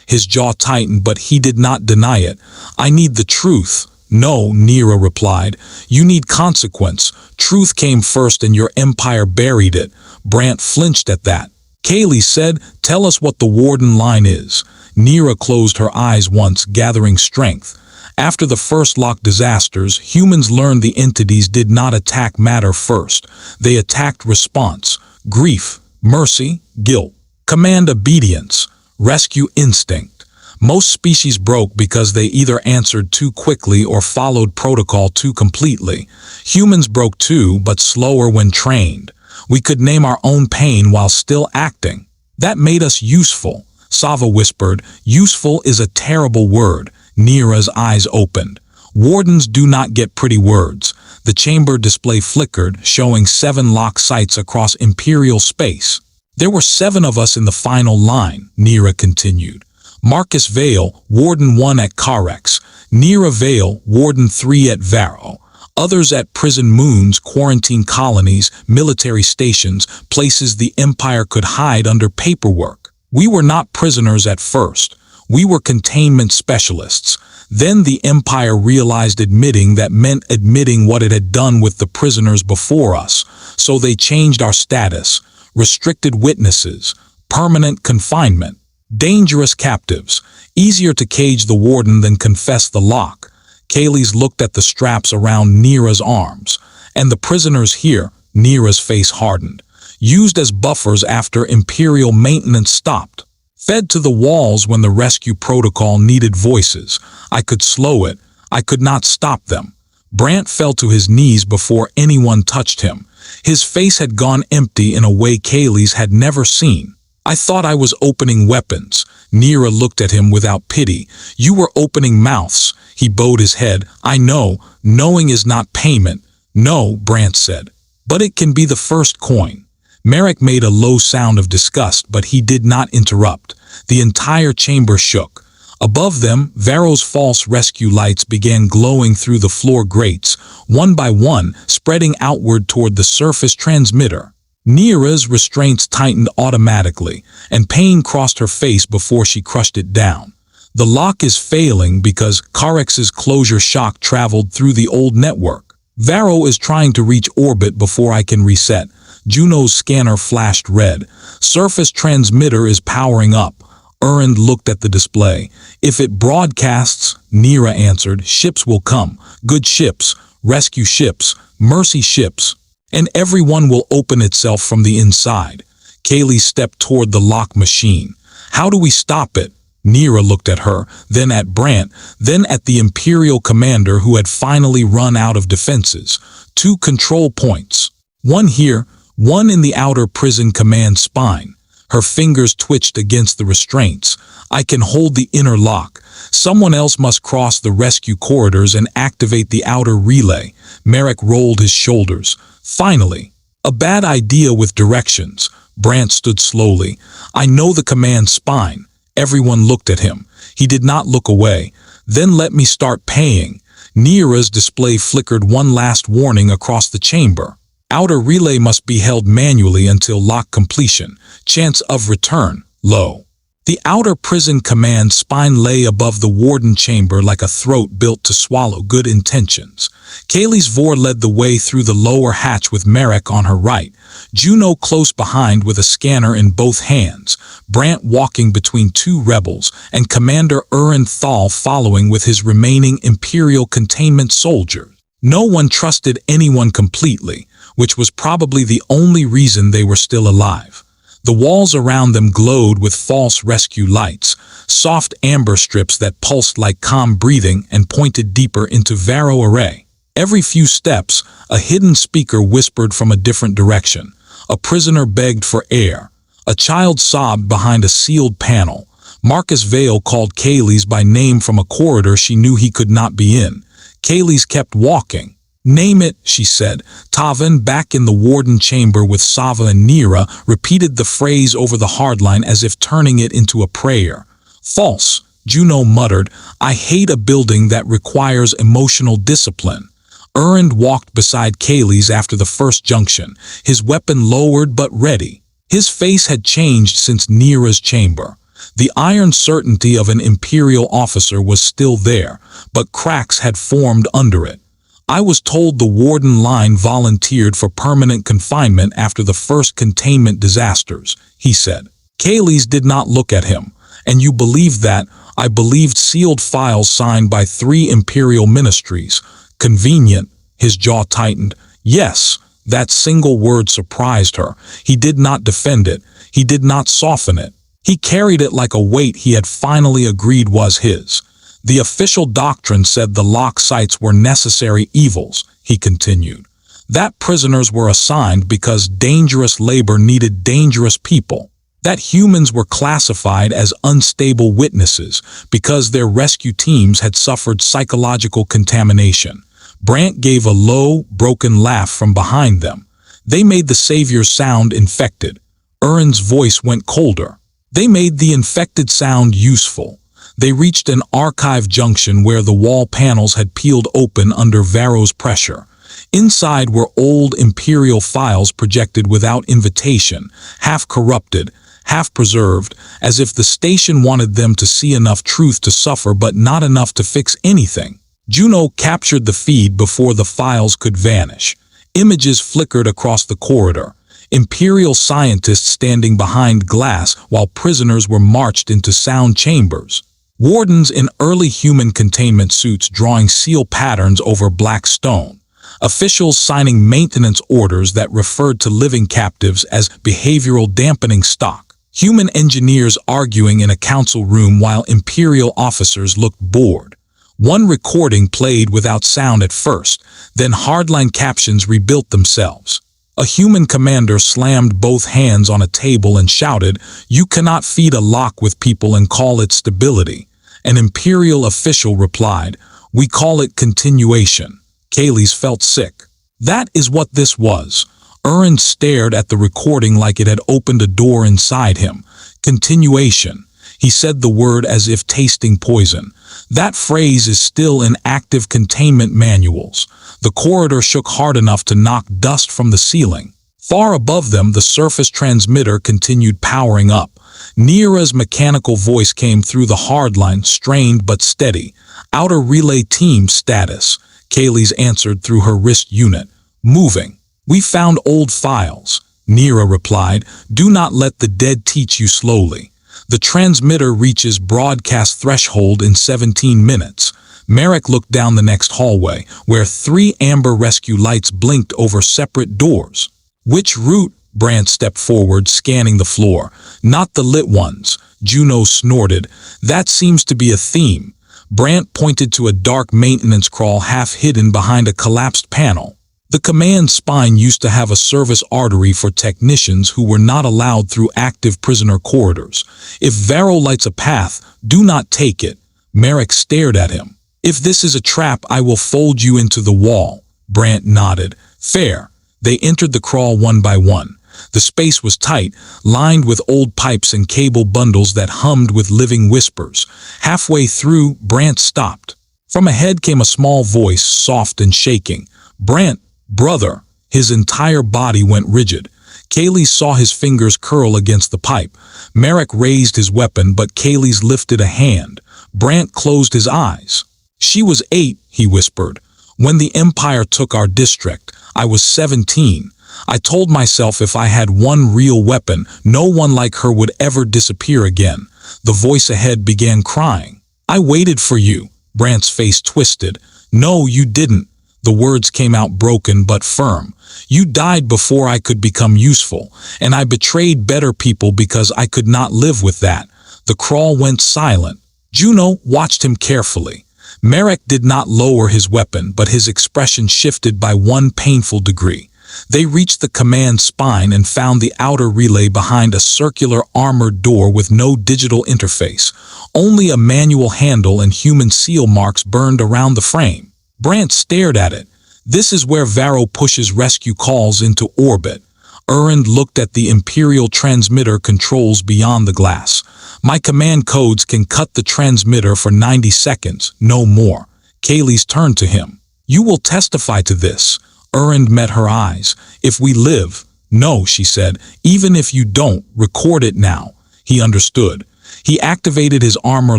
His jaw tightened, but he did not deny it. "I need the truth." "No," Nira replied. "You need consequence. Truth came first and your empire buried it." Brant flinched at that. Kaylee said, "Tell us what the warden line is." Nira closed her eyes once, gathering strength. After the first lock disasters, humans learned the entities did not attack matter first. They attacked response, grief, mercy, guilt, command obedience, rescue instinct. Most species broke because they either answered too quickly or followed protocol too completely. Humans broke too, but slower when trained. We could name our own pain while still acting. That made us useful. Sava whispered, "Useful is a terrible word." Nira's eyes opened. Wardens do not get pretty words. The chamber display flickered, showing 7 lock sites across Imperial space. "There were 7 of us in the final line," Nira continued. "Marcus Vale, Warden 1 at Carex. Nira Vale, Warden 3 at Varro. Others at prison moons, quarantine colonies, military stations, places the Empire could hide under paperwork. We were not prisoners at first. We were containment specialists. Then the Empire realized admitting that meant admitting what it had done with the prisoners before us. So they changed our status. Restricted witnesses. Permanent confinement. Dangerous captives. Easier to cage the warden than confess the lock." Kaylee's looked at the straps around Nira's arms. "And the prisoners here," Nira's face hardened, "used as buffers after Imperial maintenance stopped. Fed to the walls when the rescue protocol needed voices. I could slow it. I could not stop them." Brant fell to his knees before anyone touched him. His face had gone empty in a way Kaylee's had never seen. "I thought I was opening weapons." Nira looked at him without pity. "You were opening mouths." He bowed his head. "I know. Knowing is not payment." "No," Brant said. "But it can be the first coin." Merrick made a low sound of disgust, but he did not interrupt. The entire chamber shook. Above them, Varro's false rescue lights began glowing through the floor grates, one by one, spreading outward toward the surface transmitter. Nira's restraints tightened automatically, and pain crossed her face before she crushed it down. "The lock is failing because Carex's closure shock traveled through the old network. Varro is trying to reach orbit before I can reset." Juno's scanner flashed red. "Surface transmitter is powering up." Erend looked at the display. "If it broadcasts," Nira answered, "ships will come. Good ships, rescue ships, mercy ships. And everyone will open itself from the inside." Kaylee stepped toward the lock machine. "How do we stop it?" Nira looked at her, then at Brant, then at the Imperial commander who had finally run out of defenses. "2 control points. One here, one in the outer prison command spine." Her fingers twitched against the restraints. "I can hold the inner lock. Someone else must cross the rescue corridors and activate the outer relay." Merrick rolled his shoulders. "Finally. A bad idea with directions." Brant stood slowly. "I know the command spine." Everyone looked at him. He did not look away. "Then let me start paying." Nira's display flickered one last warning across the chamber. "Outer relay must be held manually until lock completion. Chance of return, low." The outer prison command spine lay above the warden chamber like a throat built to swallow good intentions. Kaylee's Vor led the way through the lower hatch with Merrick on her right, Juno close behind with a scanner in both hands, Brant walking between 2 rebels, and Commander Erend Thal following with his remaining Imperial containment soldiers. No one trusted anyone completely, which was probably the only reason they were still alive. The walls around them glowed with false rescue lights, soft amber strips that pulsed like calm breathing and pointed deeper into Varro array. Every few steps, a hidden speaker whispered from a different direction. A prisoner begged for air. A child sobbed behind a sealed panel. Marcus Vale called Kaylee's by name from a corridor she knew he could not be in. Kaylee's kept walking. "Name it," she said. Tavan, back in the warden chamber with Sava and Nira, repeated the phrase over the hardline as if turning it into a prayer. "False," Juno muttered. "I hate a building that requires emotional discipline." Erend walked beside Kaylee's after the first junction, his weapon lowered but ready. His face had changed since Nira's chamber. The iron certainty of an Imperial officer was still there, but cracks had formed under it. I was told the warden line volunteered for permanent confinement after the first containment disasters, he said. Kaylee's did not look at him. And you believe that? I believed sealed files signed by 3 Imperial ministries. Convenient, his jaw tightened. Yes, that single word surprised her. He did not defend it. He did not soften it. He carried it like a weight he had finally agreed was his. The official doctrine said the lock sites were necessary evils, he continued. That prisoners were assigned because dangerous labor needed dangerous people. That humans were classified as unstable witnesses because their rescue teams had suffered psychological contamination. Brant gave a low, broken laugh from behind them. They made the saviors sound infected. Erin's voice went colder. They made the infected sound useful. They reached an archive junction where the wall panels had peeled open under Varro's pressure. Inside were old Imperial files projected without invitation, half corrupted, half preserved, as if the station wanted them to see enough truth to suffer but not enough to fix anything. Juno captured the feed before the files could vanish. Images flickered across the corridor. Imperial scientists standing behind glass while prisoners were marched into sound chambers. Wardens in early human containment suits drawing seal patterns over black stone. Officials signing maintenance orders that referred to living captives as behavioral dampening stock. Human engineers arguing in a council room while Imperial officers looked bored. One recording played without sound at first, then hardline captions rebuilt themselves. A human commander slammed both hands on a table and shouted, "You cannot feed a lock with people and call it stability." An Imperial official replied, "We call it continuation." Kaylee's felt sick. That is what this was. Erin stared at the recording like it had opened a door inside him. Continuation. He said the word as if tasting poison. That phrase is still in active containment manuals. The corridor shook hard enough to knock dust from the ceiling. Far above them, the surface transmitter continued powering up. Nira's mechanical voice came through the hardline, strained but steady. "Outer relay team status." Kaylee's answered through her wrist unit. "Moving. We found old files." Nira replied, "Do not let the dead teach you slowly. The transmitter reaches broadcast threshold in 17 minutes. Merrick looked down the next hallway, where 3 amber rescue lights blinked over separate doors. "Which route?" Brant stepped forward, scanning the floor. "Not the lit ones." Juno snorted. "That seems to be a theme." Brant pointed to a dark maintenance crawl half hidden behind a collapsed panel. The command spine used to have a service artery for technicians who were not allowed through active prisoner corridors. "If Varro lights a path, do not take it." Merrick stared at him. "If this is a trap, I will fold you into the wall." Brant nodded. "Fair." They entered the crawl one by one. The space was tight, lined with old pipes and cable bundles that hummed with living whispers. Halfway through, Brant stopped. From ahead came a small voice, soft and shaking. "Brant, brother." His entire body went rigid. Kaylee saw his fingers curl against the pipe. Merrick raised his weapon, but Kaylee's lifted a hand. Brant closed his eyes. "She was 8, he whispered. "When the Empire took our district, I was 17. I told myself if I had one real weapon, no one like her would ever disappear again." The voice ahead began crying. "I waited for you." Brant's face twisted. "No, you didn't." The words came out broken but firm. "You died before I could become useful, and I betrayed better people because I could not live with that." The crawl went silent. Juno watched him carefully. Merrick did not lower his weapon, but his expression shifted by one painful degree. They reached the command spine and found the outer relay behind a circular armored door with no digital interface. Only a manual handle and human seal marks burned around the frame. Brant stared at it. "This is where Varro pushes rescue calls into orbit." Erin looked at the Imperial transmitter controls beyond the glass. "My command codes can cut the transmitter for 90 seconds, no more." Kaylee's turned to him. "You will testify to this." Erin met her eyes. "If we live." "No," she said. "Even if you don't, record it now." He understood. He activated his armor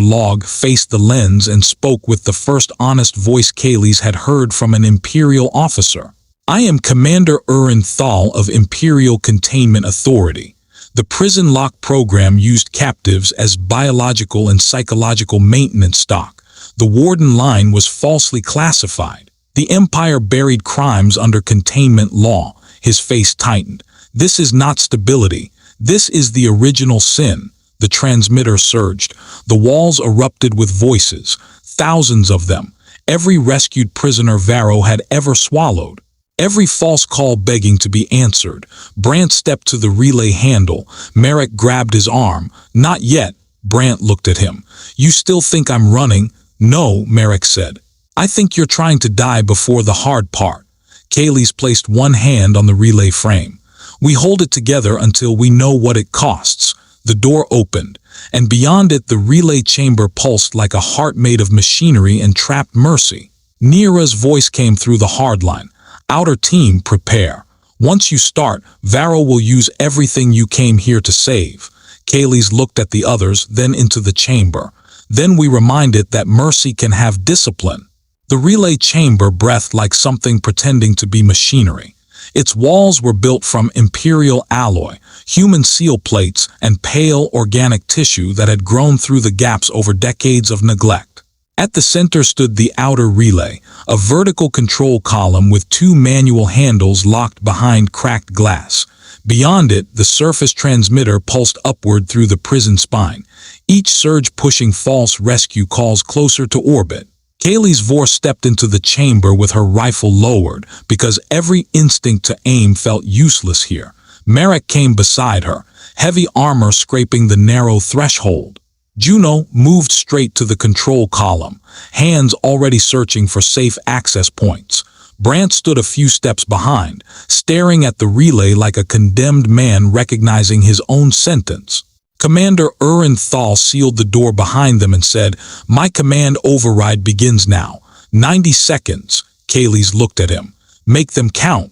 log, faced the lens, and spoke with the first honest voice Kaylee's had heard from an Imperial officer. "I am Commander Thal of Imperial Containment Authority. The prison lock program used captives as biological and psychological maintenance stock. The warden line was falsely classified. The Empire buried crimes under containment law." His face tightened. "This is not stability. This is the original sin." The transmitter surged. The walls erupted with voices, thousands of them, every rescued prisoner Varro had ever swallowed. Every false call begging to be answered. Brant stepped to the relay handle. Merrick grabbed his arm. "Not yet." Brant looked at him. "You still think I'm running?" "No," Merrick said. "I think you're trying to die before the hard part." Kaylee's placed one hand on the relay frame. "We hold it together until we know what it costs." The door opened, and beyond it the relay chamber pulsed like a heart made of machinery and trapped mercy. Nira's voice came through the hardline. "Outer team, prepare. Once you start, Varro will use everything you came here to save." Kaylee's looked at the others, then into the chamber. "Then we remind it that mercy can have discipline." The relay chamber breathed like something pretending to be machinery. Its walls were built from Imperial alloy, human seal plates, and pale organic tissue that had grown through the gaps over decades of neglect. At the center stood the outer relay, a vertical control column with two manual handles locked behind cracked glass. Beyond it, the surface transmitter pulsed upward through the prison spine, each surge pushing false rescue calls closer to orbit. Kaylee's voice stepped into the chamber with her rifle lowered, because every instinct to aim felt useless here. Merrick came beside her, heavy armor scraping the narrow threshold. Juno moved straight to the control column, hands already searching for safe access points. Brant stood a few steps behind, staring at the relay like a condemned man recognizing his own sentence. Commander Thal sealed the door behind them and said, "My command override begins now. 90 seconds. Kaylee's looked at him. "Make them count."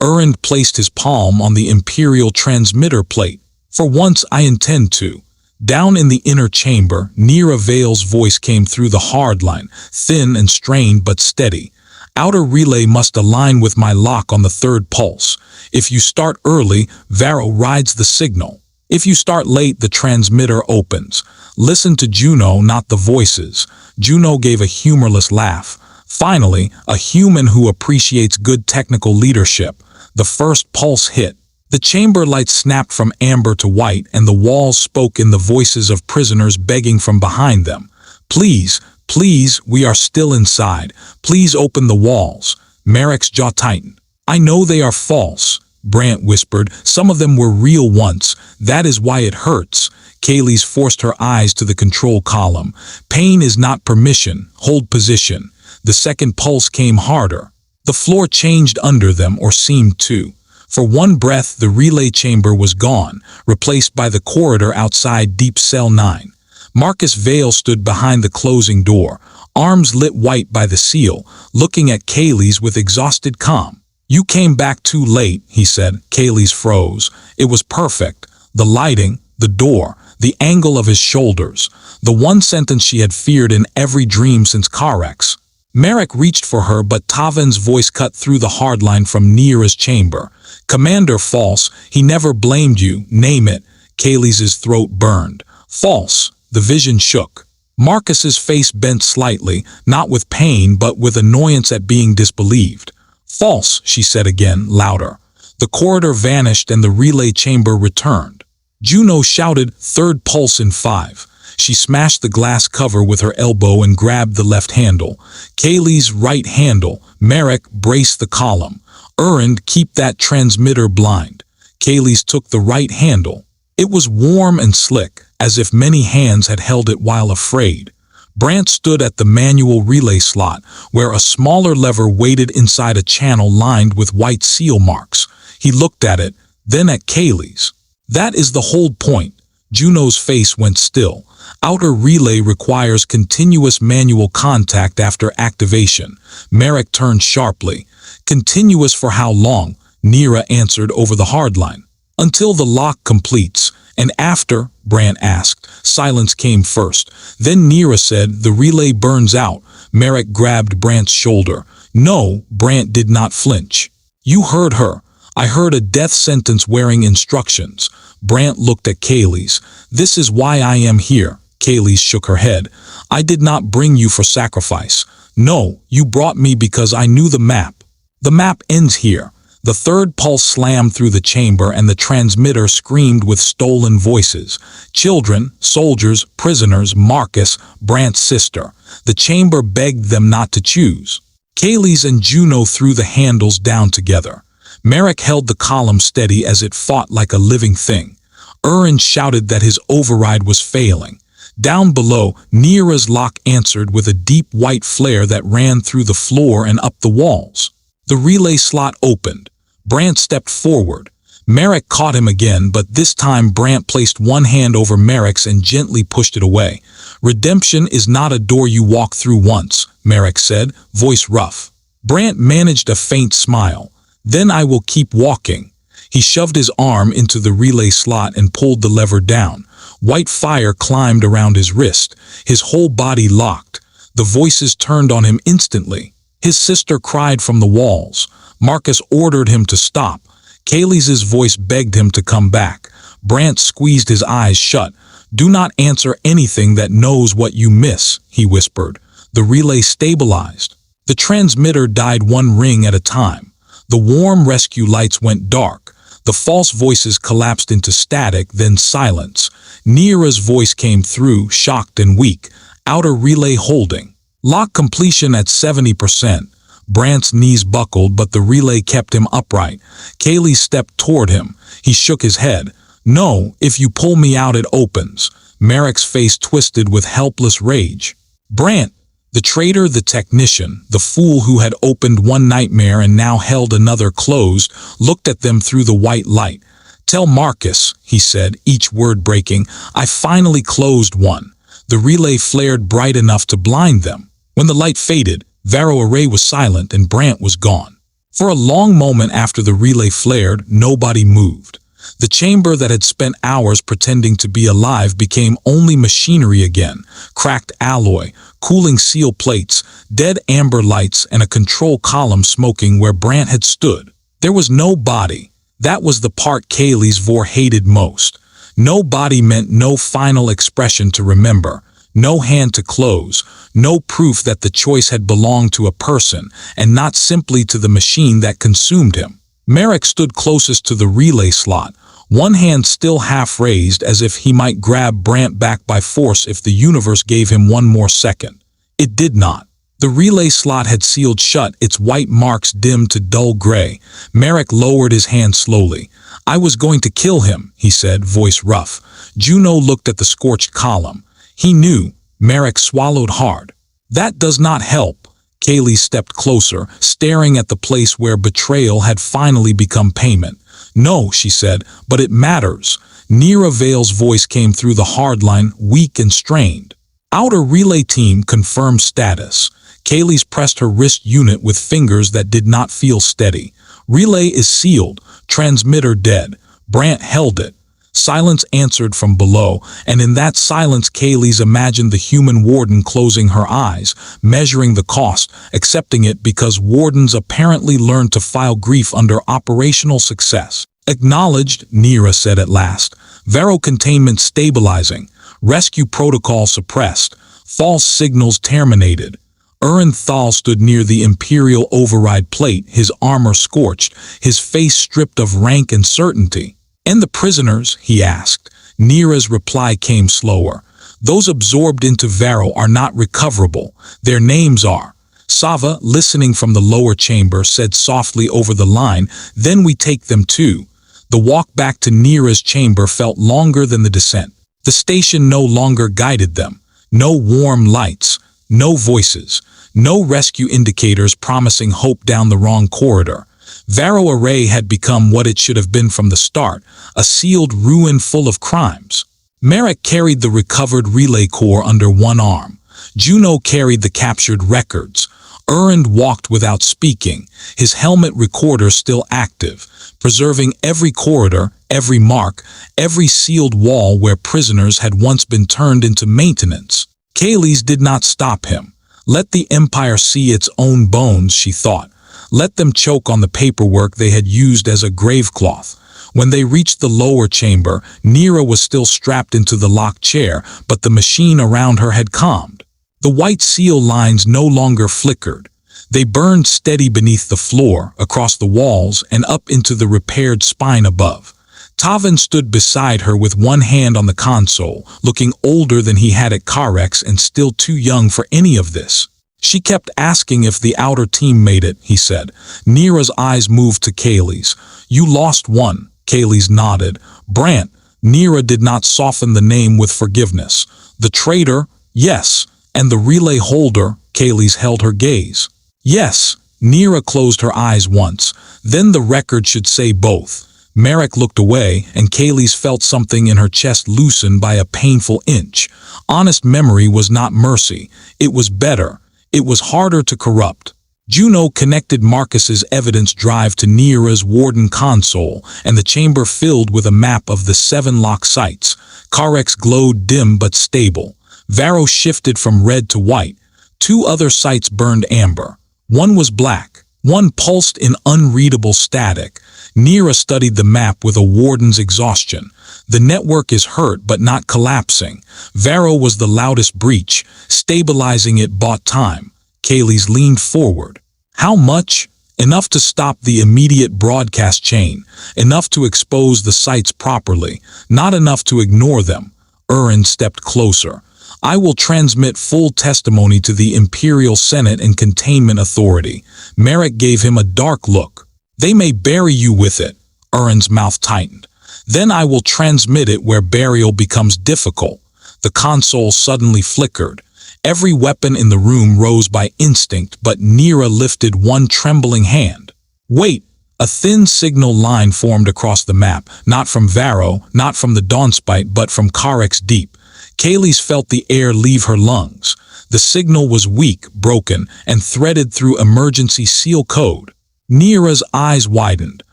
Urand placed his palm on the Imperial transmitter plate. "For once I intend to." Down in the inner chamber, Nira Vale's voice came through the hardline, thin and strained but steady. "Outer relay must align with my lock on the third pulse. If you start early, Varro rides the signal. If you start late, the transmitter opens. Listen to Juno, not the voices." Juno gave a humorless laugh. "Finally, a human who appreciates good technical leadership." The first pulse hit. The chamber lights snapped from amber to white, and the walls spoke in the voices of prisoners begging from behind them. "Please, please, we are still inside. Please open the walls." Merrick's jaw tightened. "I know they are false," Brant whispered. "Some of them were real once. That is why it hurts." Kaylee's forced her eyes to the control column. "Pain is not permission. Hold position." The second pulse came harder. The floor changed under them, or seemed to. For one breath, the relay chamber was gone, replaced by the corridor outside Deep Cell 9. Marcus Vale stood behind the closing door, arms lit white by the seal, looking at Kaylee's with exhausted calm. "You came back too late," he said. Kaylee's froze. It was perfect. The lighting, the door, the angle of his shoulders. The one sentence she had feared in every dream since Karex. Merrick reached for her, but Tavan's voice cut through the hardline from Nira's chamber. "Commander, false. He never blamed you. Name it." Kaylee's throat burned. "False." The vision shook. Marcus's face bent slightly, not with pain but with annoyance at being disbelieved. "False," she said again, louder. The corridor vanished and the relay chamber returned. Juno shouted, "Third pulse in 5." She smashed the glass cover with her elbow and grabbed the left handle. Kaylee's right handle. Merrick, brace the column. Urand, keep that transmitter blind. Kaylee's took the right handle. It was warm and slick, as if many hands had held it while afraid. Brant stood at the manual relay slot, where a smaller lever waited inside a channel lined with white seal marks. He looked at it, then at Kaylee's. "That is the hold point." Juno's face went still. "Outer relay requires continuous manual contact after activation." Merrick turned sharply. "Continuous for how long?" Nira answered over the hardline. "Until the lock completes. And after, Brant asked. Silence came first. Then Nira said, the relay burns out. Merrick grabbed Brant's shoulder. No, Brant did not flinch. You heard her. I heard a death sentence wearing instructions. Brant looked at Kaylee's. This is why I am here. Kaylee shook her head. I did not bring you for sacrifice. No, you brought me because I knew the map. The map ends here. The third pulse slammed through the chamber and the transmitter screamed with stolen voices. Children, soldiers, prisoners, Marcus, Brant's sister. The chamber begged them not to choose. Kaylee's and Juno threw the handles down together. Merrick held the column steady as it fought like a living thing. Urin shouted that his override was failing. Down below, Nira's lock answered with a deep white flare that ran through the floor and up the walls. The relay slot opened. Brant stepped forward. Merrick caught him again, but this time Brant placed one hand over Merrick's and gently pushed it away. Redemption is not a door you walk through once, Merrick said, voice rough. Brant managed a faint smile. Then I will keep walking. He shoved his arm into the relay slot and pulled the lever down. White fire climbed around his wrist. His whole body locked. The voices turned on him instantly. His sister cried from the walls. Marcus ordered him to stop. Kaylee's voice begged him to come back. Brant squeezed his eyes shut. Do not answer anything that knows what you miss, he whispered. The relay stabilized. The transmitter died one ring at a time. The warm rescue lights went dark. The false voices collapsed into static, then silence. Nira's voice came through, shocked and weak. Outer relay holding. Lock completion at 70%. Brant's knees buckled, but the relay kept him upright. Kaylee stepped toward him. He shook his head. No, if you pull me out it opens. Merrick's face twisted with helpless rage. Brant, the traitor, the technician, the fool who had opened one nightmare and now held another closed, looked at them through the white light. Tell Marcus, he said, each word breaking, I finally closed one. The relay flared bright enough to blind them. When the light faded, Varo Array was silent and Brant was gone. For a long moment after the relay flared, nobody moved. The chamber that had spent hours pretending to be alive became only machinery again. Cracked alloy, cooling seal plates, dead amber lights, and a control column smoking where Brant had stood. There was no body. That was the part Kaylee's Vor hated most. No body meant no final expression to remember. No hand to close, no proof that the choice had belonged to a person and not simply to the machine that consumed him. Merrick stood closest to the relay slot, one hand still half raised as if he might grab Brant back by force if the universe gave him one more second. It did not. The relay slot had sealed shut, its white marks dimmed to dull gray. Merrick lowered his hand slowly. I was going to kill him, he said, voice rough. Juno looked at the scorched column. He knew. Merrick swallowed hard. That does not help. Kaylee stepped closer, staring at the place where betrayal had finally become payment. No, she said, but it matters. Nira Vale's voice came through the hard line, weak and strained. Outer relay team confirmed status. Kaylee's pressed her wrist unit with fingers that did not feel steady. Relay is sealed. Transmitter dead. Brant held it. Silence answered from below, and in that silence Kaylee's imagined the human warden closing her eyes, measuring the cost, accepting it because wardens apparently learned to file grief under operational success. Acknowledged, Nira said at last. Varo containment stabilizing. Rescue protocol suppressed. False signals terminated. Urin Thal stood near the Imperial override plate, his armor scorched, his face stripped of rank and certainty. And the prisoners, he asked. Nira's reply came slower. Those absorbed into Varo are not recoverable. Their names are. Sava, listening from the lower chamber, said softly over the line, then we take them too. The walk back to Nira's chamber felt longer than the descent. The station no longer guided them. No warm lights. No voices. No rescue indicators promising hope down the wrong corridor. Varo Array had become what it should have been from the start, a sealed ruin full of crimes. Merrick carried the recovered relay core under one arm. Juno carried the captured records. Erend walked without speaking, his helmet recorder still active, preserving every corridor, every mark, every sealed wall where prisoners had once been turned into maintenance. Kaylee's did not stop him. Let the Empire see its own bones, she thought. Let them choke on the paperwork they had used as a gravecloth. When they reached the lower chamber, Neera was still strapped into the locked chair, but the machine around her had calmed. The white seal lines no longer flickered. They burned steady beneath the floor, across the walls, and up into the repaired spine above. Tavin stood beside her with one hand on the console, looking older than he had at Carex and still too young for any of this. She kept asking if the outer team made it, he said. Neera's eyes moved to Kaylee's. You lost one, Kaylee's nodded. Brant, Neera did not soften the name with forgiveness. The traitor, yes, and the relay holder, Kaylee's held her gaze. Yes, Neera closed her eyes once, then the record should say both. Merrick looked away, and Kaylee's felt something in her chest loosen by a painful inch. Honest memory was not mercy. It was better. It was harder to corrupt. Juno connected Marcus's evidence drive to Neera's warden console, and the chamber filled with a map of the 7 lock sites. Carex glowed dim but stable. Varro shifted from red to white. 2 other sites burned amber. One was black. One pulsed in unreadable static. Neera studied the map with a warden's exhaustion. The network is hurt but not collapsing. Varro was the loudest breach. Stabilizing it bought time. Kaylee's leaned forward. How much? Enough to stop the immediate broadcast chain. Enough to expose the sites properly. Not enough to ignore them. Erend stepped closer. I will transmit full testimony to the Imperial Senate and Containment Authority. Merrick gave him a dark look. They may bury you with it. Erend's mouth tightened. Then I will transmit it where burial becomes difficult. The console suddenly flickered. Every weapon in the room rose by instinct, but Neera lifted one trembling hand. Wait! A thin signal line formed across the map, not from Varro, not from the Dawnspite, but from Carex deep. Kaylee's felt the air leave her lungs. The signal was weak, broken, and threaded through emergency seal code. Neera's eyes widened.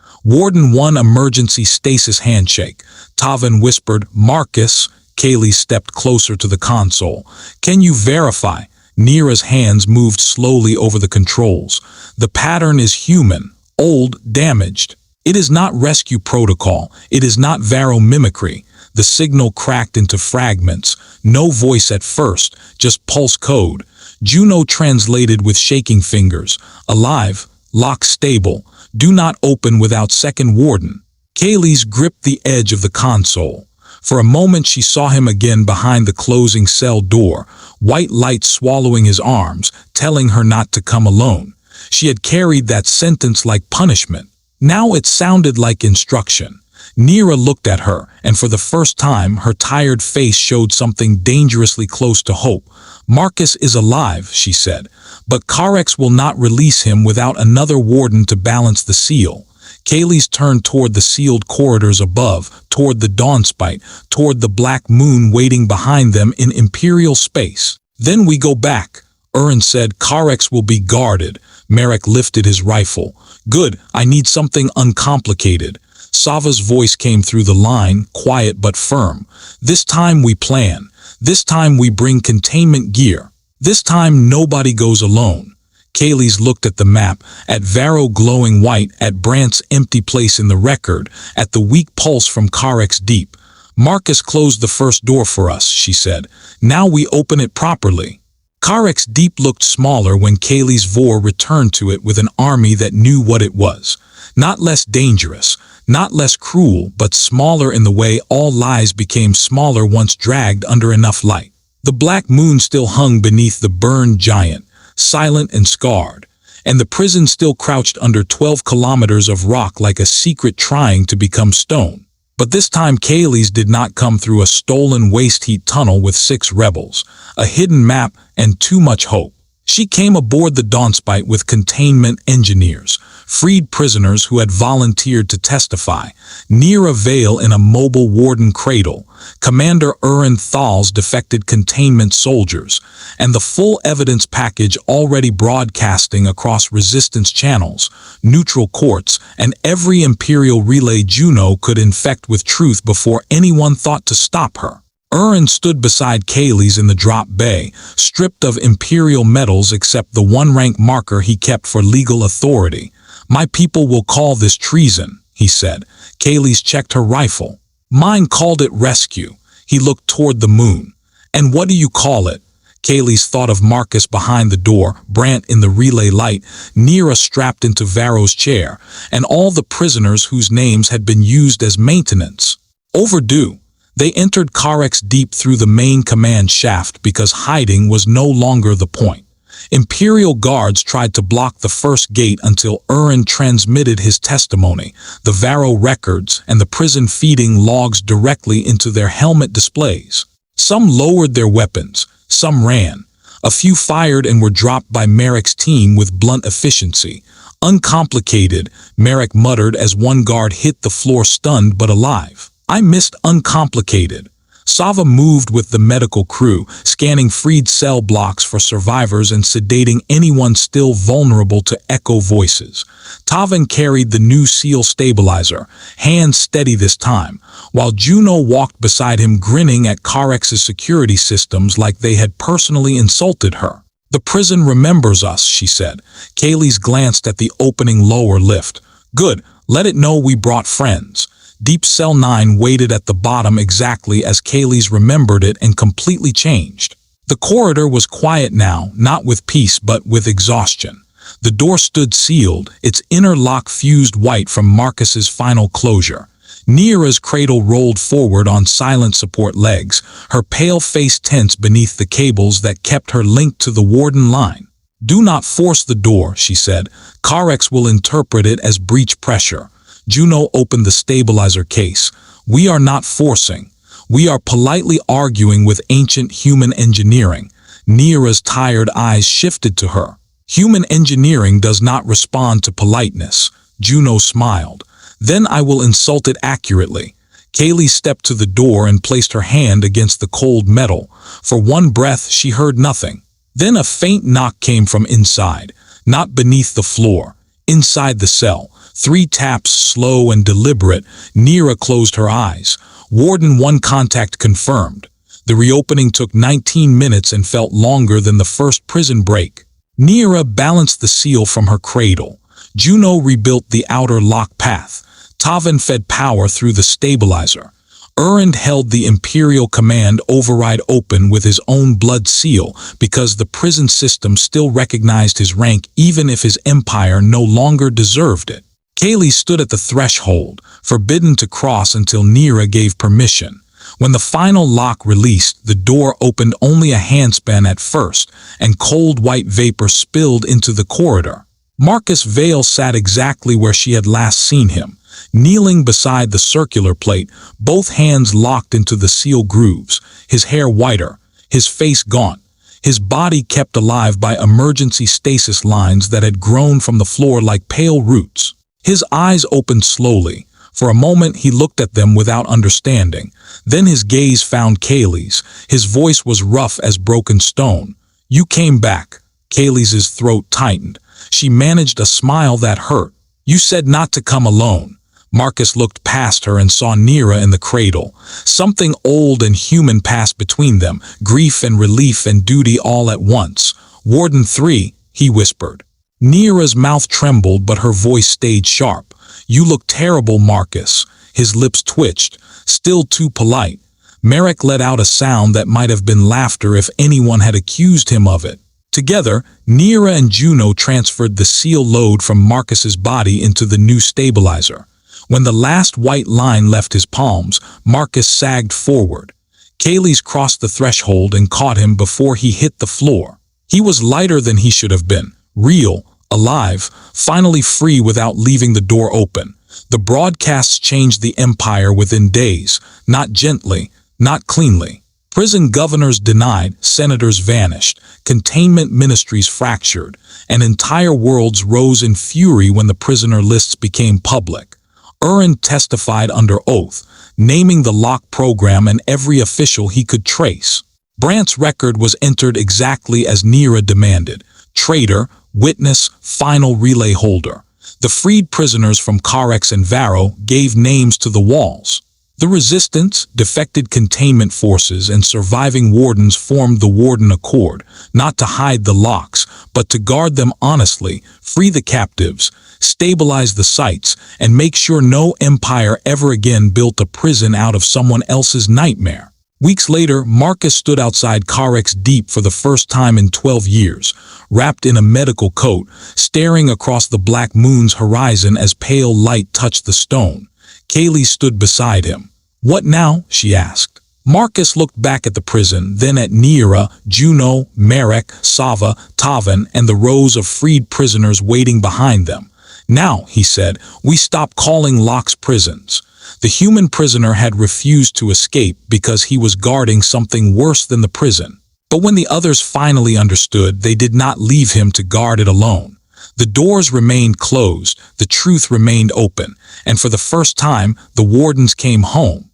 Warden 1 emergency stasis handshake. Tavin whispered, Marcus. Kaylee stepped closer to the console. Can you verify? Neera's hands moved slowly over the controls. The pattern is human, old, damaged. It is not rescue protocol. It is not Varro mimicry. The signal cracked into fragments. No voice at first, just pulse code. Juno translated with shaking fingers. Alive, lock stable, do not open without second warden. Kaylee's gripped the edge of the console. For a moment she saw him again behind the closing cell door, white light swallowing his arms, telling her not to come alone. She had carried that sentence like punishment. Now it sounded like instruction. Neera looked at her, and for the first time her tired face showed something dangerously close to hope. Marcus is alive, she said, but Carex will not release him without another warden to balance the seal. Kaylee's turned toward the sealed corridors above, toward the Dawnspite, toward the black moon waiting behind them in Imperial space. Then we go back. Erend said Carex will be guarded. Merrick lifted his rifle. Good, I need something uncomplicated. Sava's voice came through the line, quiet but firm. This time we plan. This time we bring containment gear. This time nobody goes alone. Kaylee's looked at the map, at Varro glowing white, at Brant's empty place in the record, at the weak pulse from Carex deep. Marcus closed the first door for us, she said. Now we open it properly. Carex deep looked smaller when Kaylee's Vor returned to it with an army that knew what it was. Not less dangerous, not less cruel, but smaller in the way all lies became smaller once dragged under enough light. The black moon still hung beneath the burned giant, silent and scarred, and the prison still crouched under 12 kilometers of rock like a secret trying to become stone. But this time Kaylee's did not come through a stolen waste heat tunnel with 6 rebels, a hidden map, and too much hope. She came aboard the Dawnspite with containment engineers, freed prisoners who had volunteered to testify, near a veil in a mobile warden cradle, Commander Thal's defected containment soldiers, and the full evidence package already broadcasting across resistance channels, neutral courts, and every Imperial relay Juno could infect with truth before anyone thought to stop her. Stood beside Kaylee's in the drop bay, stripped of Imperial medals except the one-rank marker he kept for legal authority. "My people will call this treason," he said. Kaylee's checked her rifle. "Mine called it rescue." He looked toward the moon. "And what do you call it?" Kaylee's thought of Marcus behind the door, Brant in the relay light, Nira strapped into Varro's chair, and all the prisoners whose names had been used as maintenance. Overdue. They entered Karex deep through the main command shaft because hiding was no longer the point. Imperial guards tried to block the first gate until transmitted his testimony, the Varro records, and the prison feeding logs directly into their helmet displays. Some lowered their weapons, some ran. A few fired and were dropped by Merrick's team with blunt efficiency. "Uncomplicated," Merrick muttered as one guard hit the floor stunned but alive. "I missed uncomplicated." Sava moved with the medical crew, scanning freed cell blocks for survivors and sedating anyone still vulnerable to echo voices. Tavan carried the new seal stabilizer, hands steady this time, while Juno walked beside him grinning at Karex's security systems like they had personally insulted her. "The prison remembers us," she said. Kaylee's glanced at the opening lower lift. "Good, let it know we brought friends." Deep Cell 9 waited at the bottom exactly as Kaylee's remembered it and completely changed. The corridor was quiet now, not with peace but with exhaustion. The door stood sealed, its inner lock fused white from Marcus's final closure. Nira's cradle rolled forward on silent support legs, her pale face tense beneath the cables that kept her linked to the warden line. "Do not force the door," she said. "Karex will interpret it as breach pressure." Juno opened the stabilizer case. "We are not forcing. We are politely arguing with ancient human engineering." Nira's tired eyes shifted to her. "Human engineering does not respond to politeness." Juno smiled. "Then I will insult it accurately." Kaylee stepped to the door and placed her hand against the cold metal. For one breath she heard nothing. Then a faint knock came from inside, not beneath the floor, inside the cell. 3 taps, slow and deliberate. Nira closed her eyes. Warden 1 contact confirmed. The reopening took 19 minutes and felt longer than the first prison break. Nira balanced the seal from her cradle. Juno rebuilt the outer lock path. Tavan fed power through the stabilizer. Held the Imperial Command override open with his own blood seal because the prison system still recognized his rank even if his empire no longer deserved it. Kaylee stood at the threshold, forbidden to cross until Nira gave permission. When the final lock released, the door opened only a handspan at first, and cold white vapor spilled into the corridor. Marcus Vale sat exactly where she had last seen him, kneeling beside the circular plate, both hands locked into the seal grooves, his hair whiter, his face gaunt, his body kept alive by emergency stasis lines that had grown from the floor like pale roots. His eyes opened slowly. For a moment he looked at them without understanding. Then his gaze found Kaylee's. His voice was rough as broken stone. "You came back." Kaylee's throat tightened. She managed a smile that hurt. "You said not to come alone." Marcus looked past her and saw Nira in the cradle. Something old and human passed between them, grief and relief and duty all at once. "Warden 3, he whispered. Nira's mouth trembled, but her voice stayed sharp. "You look terrible, Marcus." His lips twitched, still too polite. Merrick let out a sound that might have been laughter if anyone had accused him of it. Together, Nira and Juno transferred the seal load from Marcus's body into the new stabilizer. When the last white line left his palms, Marcus sagged forward. Kaylee's crossed the threshold and caught him before he hit the floor. He was lighter than he should have been, real, alive, finally free without leaving the door open. The broadcasts changed the Empire within days, not gently, not cleanly. Prison governors denied, senators vanished, containment ministries fractured, and entire worlds rose in fury when the prisoner lists became public. Urin testified under oath, naming the lock program and every official he could trace. Brandt's record was entered exactly as Neera demanded: traitor, witness, final relay holder. The freed prisoners from Carex and Varro gave names to the walls. The resistance, defected containment forces, and surviving wardens formed the Warden Accord, not to hide the locks, but to guard them honestly, free the captives, stabilize the sites, and make sure no empire ever again built a prison out of someone else's nightmare. Weeks later, Marcus stood outside Carex Deep for the first time in 12 years, wrapped in a medical coat, staring across the Black Moon's horizon as pale light touched the stone. Kaylee stood beside him. "What now?" she asked. Marcus looked back at the prison, then at Neera, Juno, Marek, Sava, Tavan, and the rows of freed prisoners waiting behind them. "Now," he said, "we stop calling locks prisons." The human prisoner had refused to escape because he was guarding something worse than the prison. But when the others finally understood, they did not leave him to guard it alone. The doors remained closed, the truth remained open, and for the first time, the wardens came home.